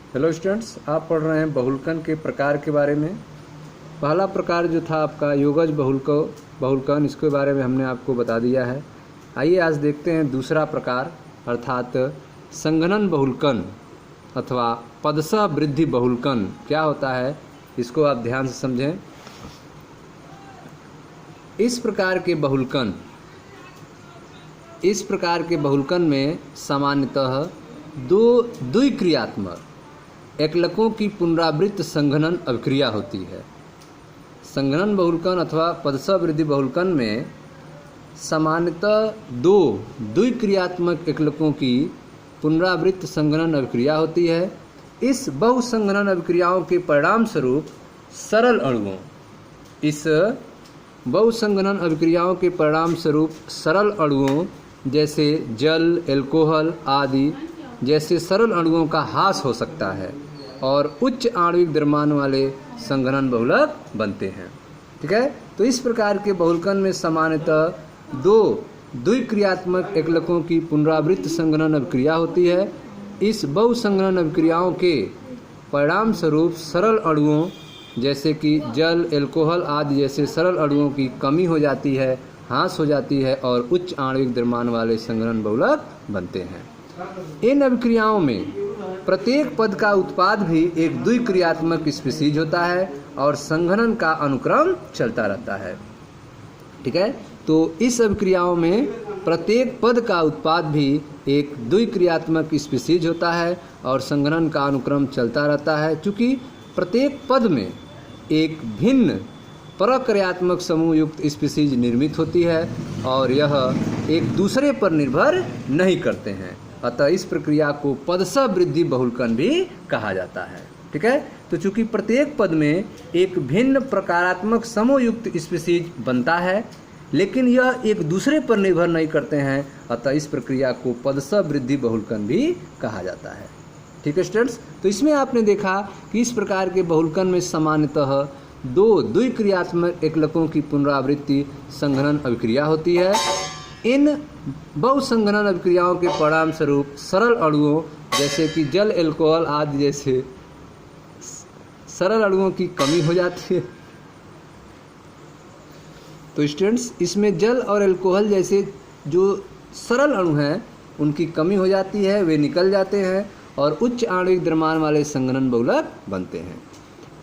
Hello students, आप पढ़ रहे हैं बहुलकन के प्रकार के बारे में। पहला प्रकार जो था आपका योगज बहुलकन, इसके बारे में हमने आपको बता दिया है। आइए आज देखते हैं दूसरा प्रकार अर्थात संघनन बहुलकन अथवा पदसह वृद्धि बहुलकन क्या होता है, इसको आप ध्यान से समझें। इस प्रकार के बहुलकन में सामान्यतः दो द्विक्रियात्मक एकलकों की पुनरावृत्त संघनन अभिक्रिया होती है। संघनन बहुलकन अथवा पदसह वृद्धि बहुलकन में सामान्यतः दो द्विक्रियात्मक एकलकों की पुनरावृत्त संघनन अभिक्रिया होती है। इस बहुसंघनन अभिक्रियाओं के परिणाम स्वरूप सरल अणुओं जैसे जल, एल्कोहल आदि जैसे सरल अणुओं का ह्रास हो सकता है और उच्च आणविक द्रव्यमान वाले संघनन बहुलक बनते हैं। ठीक है, तो इस प्रकार के बहुलकन में सामान्यतः दो द्विक्रियात्मक एकलकों की पुनरावृत्त संघनन अभिक्रिया होती है। इस बहुसंघनन अभिक्रियाओं के परिणाम स्वरूप सरल अणुओं जैसे कि जल, एल्कोहल आदि जैसे सरल अणुओं की कमी हो जाती है, ह्रास हो जाती है और उच्च आणविक द्रव्यमान वाले संघनन बहुलक बनते हैं। इन अभिक्रियाओं में प्रत्येक पद का उत्पाद भी एक द्विक्रियात्मक स्पीशीज होता है और संघनन का अनुक्रम चलता रहता है। ठीक है, तो इस अभिक्रियाओं में प्रत्येक पद का उत्पाद भी एक द्विक्रियात्मक स्पीशीज होता है और संघनन का अनुक्रम चलता रहता है। चूँकि प्रत्येक पद में एक भिन्न प्रक्रियात्मक समूह युक्त स्पीशीज निर्मित होती है और यह एक दूसरे पर निर्भर नहीं करते हैं, अतः इस प्रक्रिया को पदसह वृद्धि बहुलकन भी कहा जाता है। ठीक है, तो चूंकि प्रत्येक पद में एक भिन्न प्रकारात्मक समूह युक्त स्पीशीज बनता है लेकिन यह एक दूसरे पर निर्भर नहीं करते हैं, अतः इस प्रक्रिया को पदसह वृद्धि बहुलकन भी कहा जाता है। ठीक है स्टूडेंट्स, तो इसमें आपने देखा कि इस प्रकार के बहुलकन में सामान्यतः दो द्विक्रियात्मक एकलकों की पुनरावृत्ति संघनन अभिक्रिया होती है। इन बहुसंघनन अभिक्रियाओं के परिणाम स्वरूप सरल अणुओं जैसे कि जल, एल्कोहल आदि जैसे सरल अणुओं की कमी हो जाती है। तो स्टूडेंट्स, इसमें जल और एल्कोहल जैसे जो सरल अणु हैं उनकी कमी हो जाती है, वे निकल जाते हैं और उच्च आणविक द्रव्यमान वाले संघनन बहुलक बनते हैं।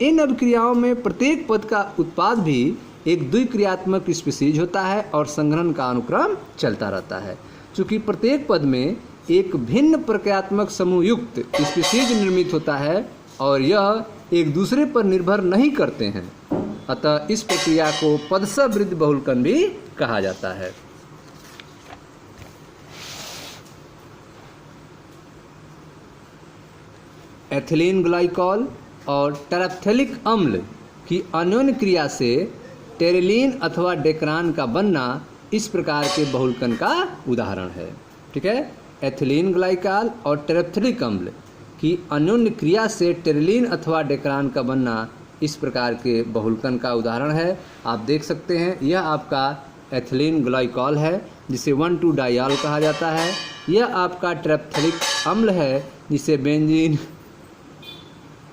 इन अभिक्रियाओं में प्रत्येक पद का उत्पाद भी एक द्विक्रियात्मक स्पीशीज होता है और संघनन का अनुक्रम चलता रहता है। चूँकि प्रत्येक पद में एक भिन्न प्रक्रियात्मक समूह युक्त स्पीशीज निर्मित होता है और यह एक दूसरे पर निर्भर नहीं करते हैं, अतः इस प्रक्रिया को पदसह वृद्धि बहुलकन भी कहा जाता है। एथिलीन ग्लाइकॉल और टेरेप्थेलिक अम्ल की अन्योन्य क्रिया से टेरेलीन अथवा डेक्रान का बनना इस प्रकार के बहुलकन का उदाहरण है। ठीक है, एथिलीन ग्लाइकॉल और टेरेप्थेलिक अम्ल की अन्योन्य क्रिया से टेरेलीन अथवा डेक्रान का बनना इस प्रकार के बहुलकन का उदाहरण है। आप देख सकते हैं, यह आपका एथिलीन ग्लाइकॉल है जिसे 1,2-डाइऑल कहा जाता है। यह आपका टेरेप्थेलिक अम्ल है जिसे बेंजीन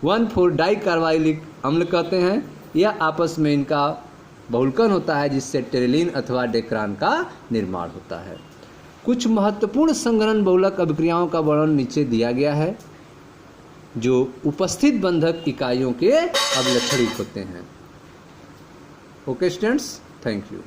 1,4-डाइकार्बाइलिक अम्ल कहते हैं। यह आपस में इनका बहुलकन होता है जिससे टेरेलीन अथवा डेक्रान का निर्माण होता है। कुछ महत्वपूर्ण संघनन बहुलक अभिक्रियाओं का वर्णन नीचे दिया गया है जो उपस्थित बंधक इकाइयों के अभिलक्षणिक होते हैं। Okay students, thank you.